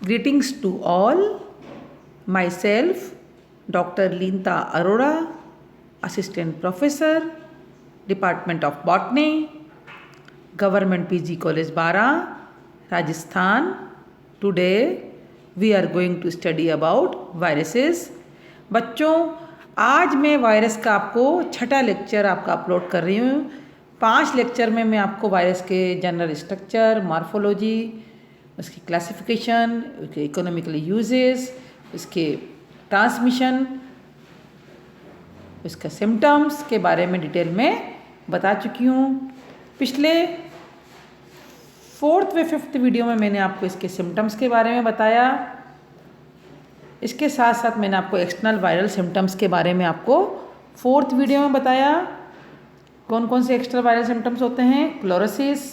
Greetings to all. Myself, Dr. Linta Arora, Assistant Professor, Department of Botany, Government PG College Bara, Rajasthan. Today we are going to study about viruses. बच्चों, आज मैं virus का आपको छठा lecture आपका upload कर रही हूँ। 5 लेक्चर में मैं आपको वायरस के जनरल स्ट्रक्चर, मॉर्फोलॉजी, उसकी क्लासिफिकेशन, उसके इकोनॉमिकल यूजेस, उसके ट्रांसमिशन, उसका सिम्टम्स के बारे में डिटेल में बता चुकी हूँ। पिछले 4th व 5th वीडियो में मैंने आपको इसके सिम्टम्स के बारे में बताया। इसके साथ साथ मैंने आपको एक्सटर्नल वायरल सिम्टम्स के बारे में आपको 4th वीडियो में बताया। कौन कौन से एक्सटर्नल वायरल सिम्टम्स होते हैं? Chlorosis,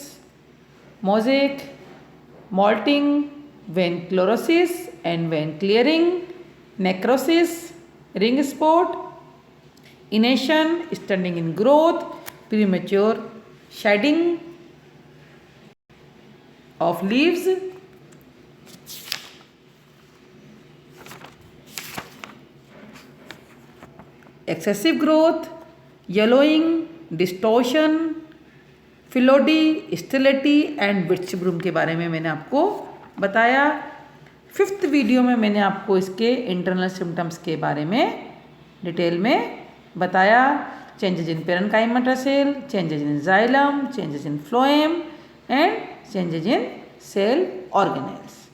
mosaic, molting, vein chlorosis and vein clearing, necrosis, ring spot, ination, stunting in growth, premature shedding of leaves, excessive growth, yellowing, distortion, phyllody, sterility and witches broom के बारे में मैंने आपको बताया। 5th video में मैंने आपको इसके इंटरनल सिम्टम्स के बारे में डिटेल में बताया। Changes in parenchyma cell, changes in xylem, changes in phloem and changes in cell organelles.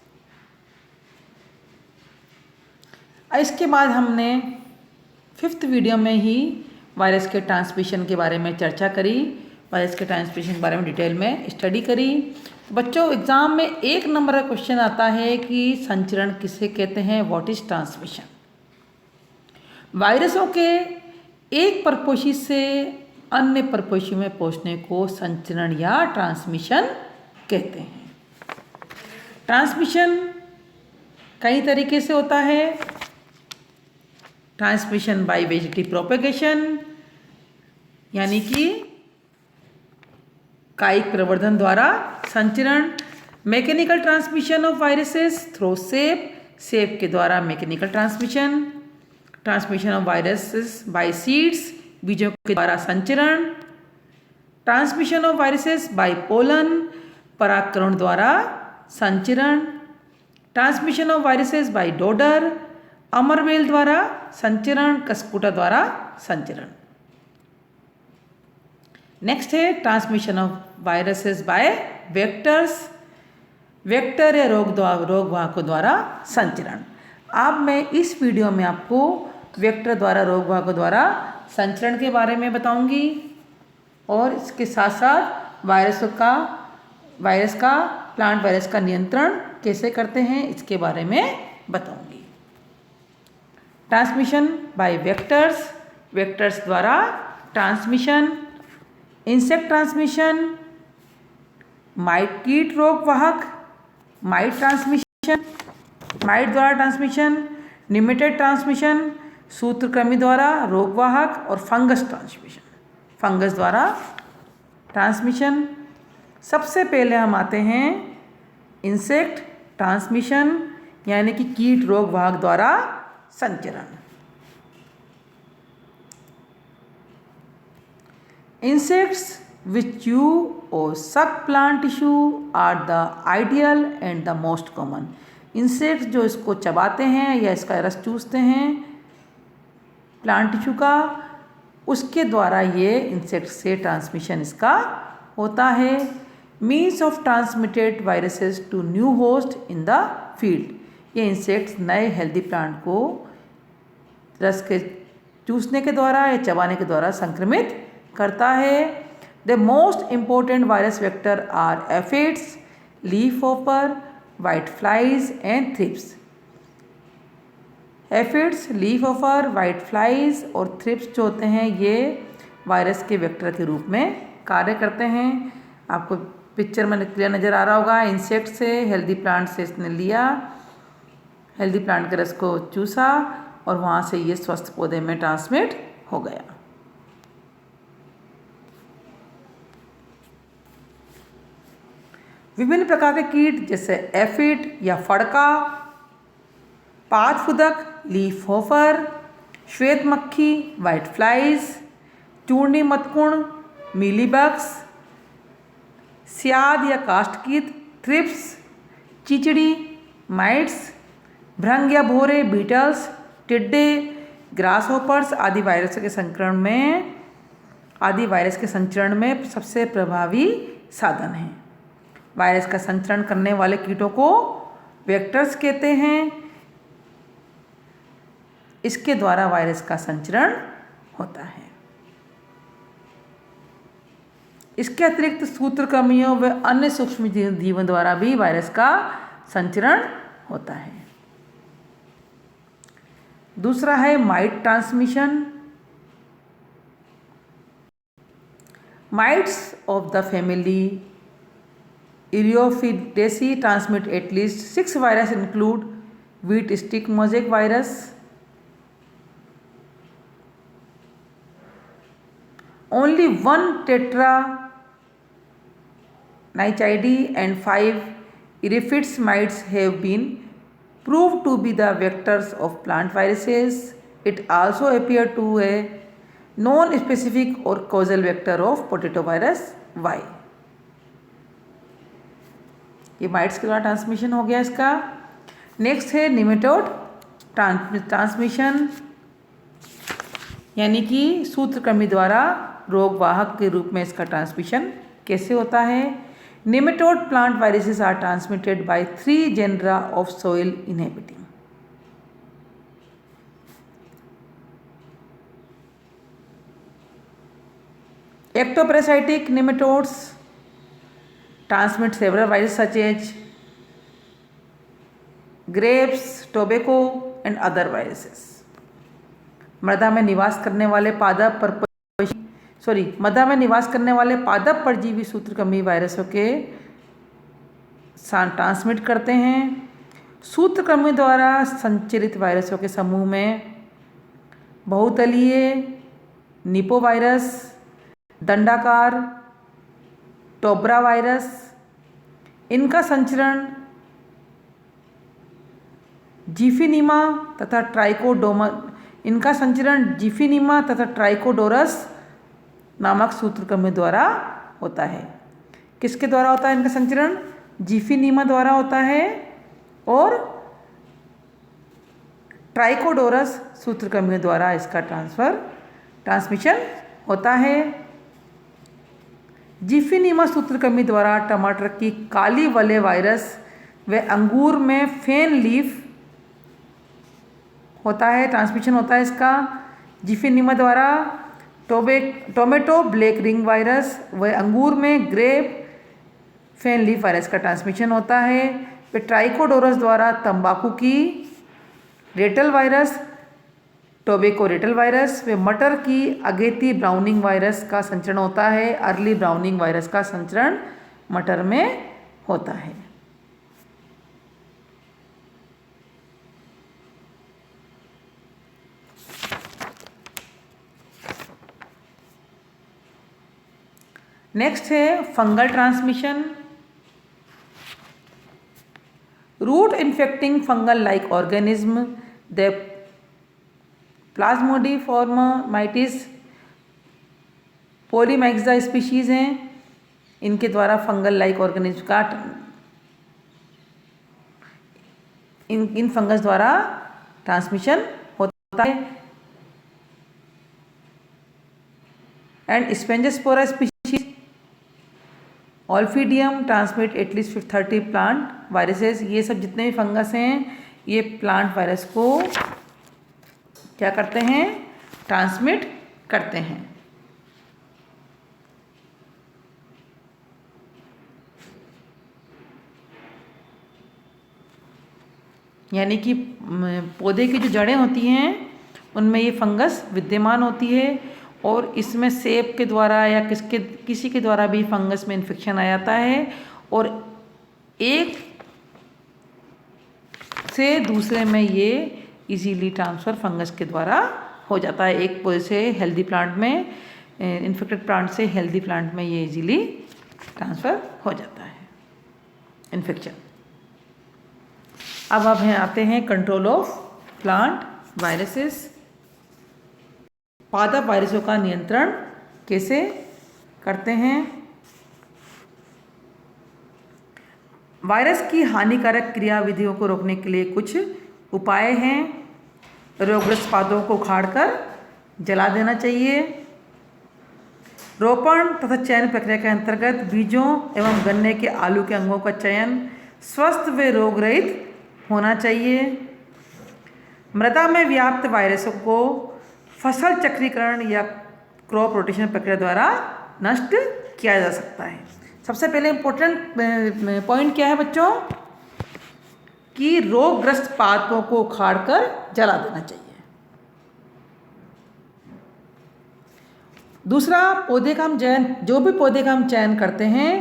इसके बाद हमने 5th वीडियो में ही वायरस के ट्रांसमिशन के बारे में चर्चा करी, वायरस के ट्रांसमिशन के बारे में डिटेल में स्टडी करी। बच्चों, एग्ज़ाम में 1 नंबर का क्वेश्चन आता है कि संचरण किसे कहते हैं? What is transmission? वायरसों के एक परपोषी से अन्य परपोषी में पहुंचने को संचरण या ट्रांसमिशन कहते हैं। ट्रांसमिशन कई तरीके से होता है। ट्रांसमिशन बाय वेजिटेटिव प्रोपेगेशन, यानी कि कायिक प्रवर्धन द्वारा संचरण। Mechanical transmission of viruses through sap, sap के द्वारा mechanical transmission. Transmission of viruses by seeds, बीजों के द्वारा संचरण। Transmission of viruses by pollen, परागकण द्वारा संचरण। Transmission of viruses by dodder, अमरवेल द्वारा संचरण, कस्कुटा द्वारा संचरण। नेक्स्ट है transmission of viruses by vectors, vector या रोगवाहकों द्वारा संचरण। अब मैं इस वीडियो में आपको वेक्टर द्वारा रोगवाहकों द्वारा संचरण के बारे में बताऊंगी और इसके साथ साथ वायरस का प्लांट वायरस का नियंत्रण कैसे करते हैं इसके बारे में बताऊंगी। ट्रांसमिशन बाय वेक्टर्स, वेक्टर्स द्वारा ट्रांसमिशन। इंसेक्ट ट्रांसमिशन, माइट कीट रोगवाहक, माइट ट्रांसमिशन, माइट द्वारा ट्रांसमिशन। निमेटेड ट्रांसमिशन, सूत्रकृमि द्वारा रोगवाहक। और फंगस ट्रांसमिशन, फंगस द्वारा ट्रांसमिशन। सबसे पहले हम आते हैं इंसेक्ट ट्रांसमिशन, यानी कि कीट रोगवाहक द्वारा संचरण। Insects which chew or suck plant tissue are the ideal and the most common. Insects जो इसको चबाते हैं या इसका रस चूसते हैं प्लांट टिश्यू का, उसके द्वारा ये इंसेक्ट से ट्रांसमिशन इसका होता है। Means of transmitted viruses to new host in the field, ये इंसेक्ट्स नए हेल्दी प्लांट को रस के चूसने के द्वारा या चबाने के द्वारा संक्रमित करता है। The most important virus vector are aphids, leaf hopper, white flies and thrips. Aphids, leaf hopper, white flies और थ्रिप्स जो होते हैं ये वायरस के वेक्टर के रूप में कार्य करते हैं। आपको पिक्चर में क्लियर नज़र आ रहा होगा। इंसेक्ट से हेल्दी प्लांट से इसने लिया, हेल्दी प्लांट के रस को चूसा और वहाँ से ये स्वस्थ पौधे में ट्रांसमिट हो गया। विभिन्न प्रकार के कीट जैसे एफिड या फड़का, पात फुदक, लीफ होफर, श्वेत मक्खी, वाइट फ्लाइज, चूर्णी मतकुण, मीलीबग्स, स्याद या काष्ठकीट, थ्रिप्स, चिचड़ी, माइट्स, भृंग या भोरे, बीटल्स, टिड्डे, ग्रास होपर्स आदि वायरस के संचरण में सबसे प्रभावी साधन हैं। वायरस का संचरण करने वाले कीटों को वेक्टर्स कहते हैं। इसके द्वारा वायरस का संचरण होता है। इसके अतिरिक्त सूत्रकृमियों व अन्य सूक्ष्म जीवों द्वारा भी वायरस का संचरण होता है। दूसरा है might transmission. Mites of the family Eriophilidaceae transmit at least 6 viruses include wheat stick mosaic virus, only 1 Tetranychide and 5 Eriphids mites have been proved to be the vectors of plant viruses. It also appeared to a non-specific or causal vector of potato virus Y. ये mites के द्वारा transmission हो गया इसका। Next है nematode transmission, यानी कि सूत्रकृमि द्वारा रोगवाहक के रूप में इसका ट्रांसमिशन कैसे होता है। Nematode plant viruses are transmitted by 3 genera of soil inhabiting. Ectoparasitic nematodes transmit several viruses such as grapes, tobacco and other viruses. मृदा में निवास करने वाले पादप परजीवी सूत्रकृमि वायरसों के ट्रांसमिट करते हैं। सूत्रकृमि द्वारा संचरित वायरसों के समूह में बहुतलीय, निपो वायरस, दंडाकार, टोब्रा वायरस, इनका संचरण जिफिनीमा तथा ट्राइकोडोरस नामक सूत्रकृमि द्वारा होता है। किसके द्वारा होता है इनका संचरण? जिफिनीमा द्वारा होता है और ट्राइकोडोरस सूत्रकृमि द्वारा इसका ट्रांसमिशन होता है। जिफिनीमा सूत्रकृमि द्वारा टमाटर की काली वलय वायरस व अंगूर में फेन लीफ होता है, ट्रांसमिशन होता है इसका। जिफिनीमा द्वारा टोमेटो ब्लैक रिंग वायरस व अंगूर में ग्रेप फेन लीफ वायरस का ट्रांसमिशन होता है। फिर ट्राइकोडोरस द्वारा तंबाकू की Ratle virus, tobacco Ratle virus व मटर की अगेती ब्राउनिंग वायरस का संचरण होता है। अर्ली ब्राउनिंग वायरस का संचरण मटर में होता है। नेक्स्ट है fungal transmission. Root infecting fungal like organism the plasmodiophoromycetes Polymyxa species हैं। इनके द्वारा फंगल लाइक ऑर्गेनिज्म का इन फंगस द्वारा ट्रांसमिशन होता है। And Spongospora species Olpidium transmit at least 30 plant viruses. ये सब जितने भी फंगस हैं ये प्लांट वायरस को क्या करते हैं? ट्रांसमिट करते हैं। यानी कि पौधे की जो जड़ें होती हैं उनमें ये फंगस विद्यमान होती है और इसमें सेब के द्वारा या किसी के द्वारा भी फंगस में इन्फेक्शन आ जाता है और एक से दूसरे में ये इजीली ट्रांसफ़र फंगस के द्वारा हो जाता है। एक पौधे से हेल्दी प्लांट में, इन्फेक्टेड प्लांट से हेल्दी प्लांट में ये इजीली ट्रांसफ़र हो जाता है। इन्फेक्शन। अब आते हैं कंट्रोल ऑफ प्लांट वायरसेस। पादप वायरसों का नियंत्रण कैसे करते हैं? वायरस की हानिकारक क्रियाविधियों को रोकने के लिए कुछ उपाय हैं। रोगग्रस्त पादों को उखाड़कर जला देना चाहिए। रोपण तथा चयन प्रक्रिया के अंतर्गत बीजों एवं गन्ने के आलू के अंगों का चयन स्वस्थ व रोग रहित होना चाहिए। मृदा में व्याप्त वायरसों को फसल चक्रीकरण या क्रॉप रोटेशन प्रक्रिया द्वारा नष्ट किया जा सकता है। सबसे पहले इम्पोर्टेंट पॉइंट क्या है बच्चों, कि रोगग्रस्त पादपों को उखाड़कर जला देना चाहिए। दूसरा, पौधे का हम जो भी पौधे का हम चयन करते हैं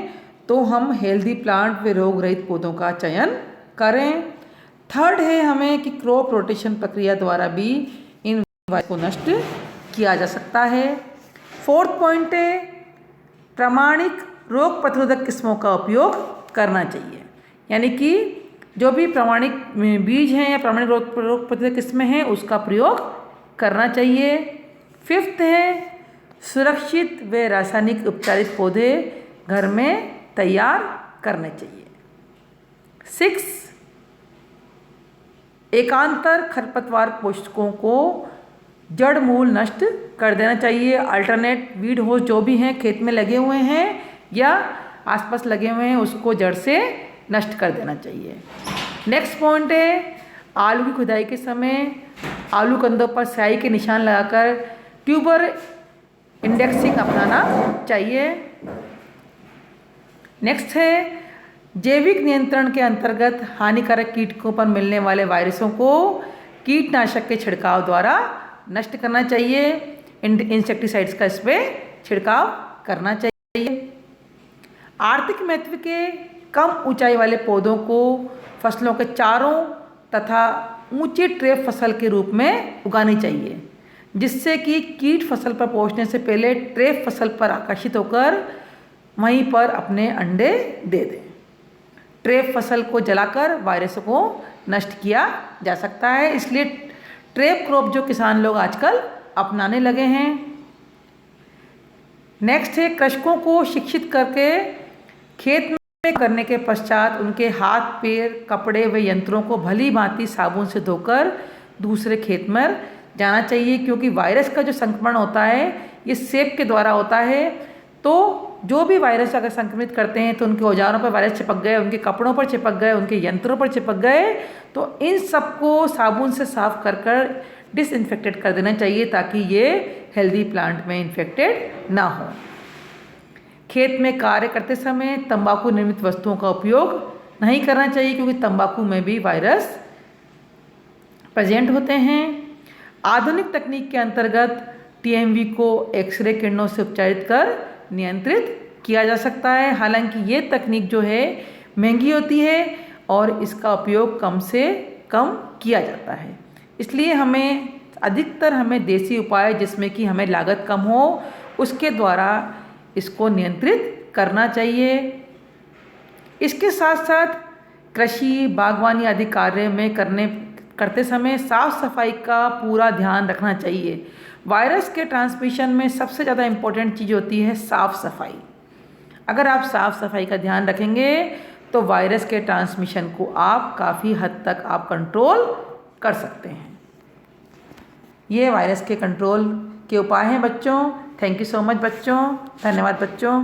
तो हम हेल्दी प्लांट व रोग रहित पौधों का चयन करें। थर्ड है हमें कि क्रॉप रोटेशन प्रक्रिया द्वारा भी इन वायरस को नष्ट किया जा सकता है। फोर्थ पॉइंट है प्रामाणिक रोग प्रतिरोधक किस्मों का उपयोग करना चाहिए, यानी कि जो भी प्रामाणिक बीज हैं या प्रामाणिक रोग प्रतिरोधक किस्में हैं उसका प्रयोग करना चाहिए। फिफ्थ है सुरक्षित व रासायनिक उपचारित पौधे घर में तैयार करने चाहिए। सिक्स, एकांतर खरपतवार पोषकों को जड़ मूल नष्ट कर देना चाहिए। अल्टरनेट वीड होस्ट जो भी हैं खेत में लगे हुए हैं या आसपास लगे हुए हैं उसको जड़ से नष्ट कर देना चाहिए। नेक्स्ट पॉइंट है आलू की खुदाई के समय आलू कंदों पर स्याही के निशान लगाकर ट्यूबर इंडेक्सिंग अपनाना चाहिए। नेक्स्ट है जैविक नियंत्रण के अंतर्गत हानिकारक कीटकों पर मिलने वाले वायरसों को कीटनाशक के छिड़काव द्वारा नष्ट करना चाहिए। इंसेक्टिसाइड्स का इस पर छिड़काव करना चाहिए। आर्थिक महत्व के कम ऊंचाई वाले पौधों को फसलों के चारों तथा ऊंची ट्रेप फसल के रूप में उगानी चाहिए, जिससे कि कीट फसल पर पहुंचने से पहले ट्रेप फसल पर आकर्षित होकर वहीं पर अपने अंडे दे दें। ट्रेप फसल को जलाकर वायरसों को नष्ट किया जा सकता है, इसलिए ट्रेप क्रॉप जो किसान लोग आजकल अपनाने लगे हैं। नेक्स्ट है कृषकों को शिक्षित करके खेत में करने के पश्चात उनके हाथ पैर कपड़े व यंत्रों को भली भांति साबुन से धोकर दूसरे खेत में जाना चाहिए, क्योंकि वायरस का जो संक्रमण होता है ये सेप के द्वारा होता है। तो जो भी वायरस अगर संक्रमित करते हैं तो उनके औजारों पर वायरस चिपक गए, उनके कपड़ों पर चिपक गए, उनके यंत्रों पर चिपक गए, तो इन सबको साबुन से साफ कर डिसइंफेक्टेड कर देना चाहिए ताकि ये हेल्दी प्लांट में इन्फेक्टेड ना हो। खेत में कार्य करते समय तंबाकू निर्मित वस्तुओं का उपयोग नहीं करना चाहिए, क्योंकि तंबाकू में भी वायरस प्रेजेंट होते हैं। आधुनिक तकनीक के अंतर्गत टीएमवी को एक्सरे किरणों से उपचारित कर नियंत्रित किया जा सकता है। हालांकि ये तकनीक जो है महंगी होती है और इसका उपयोग कम से कम किया जाता है, इसलिए अधिकतर हमें देसी उपाय जिसमें कि हमें लागत कम हो उसके द्वारा इसको नियंत्रित करना चाहिए। इसके साथ साथ कृषि बागवानी आदि कार्य में करते समय साफ सफाई का पूरा ध्यान रखना चाहिए। वायरस के ट्रांसमिशन में सबसे ज़्यादा इम्पोर्टेंट चीज़ होती है साफ़ सफाई। अगर आप साफ़ सफाई का ध्यान रखेंगे तो वायरस के ट्रांसमिशन को आप काफ़ी हद तक आप कंट्रोल कर सकते हैं। ये वायरस के कंट्रोल के उपाय हैं बच्चों। थैंक यू सो मच बच्चों, धन्यवाद बच्चों।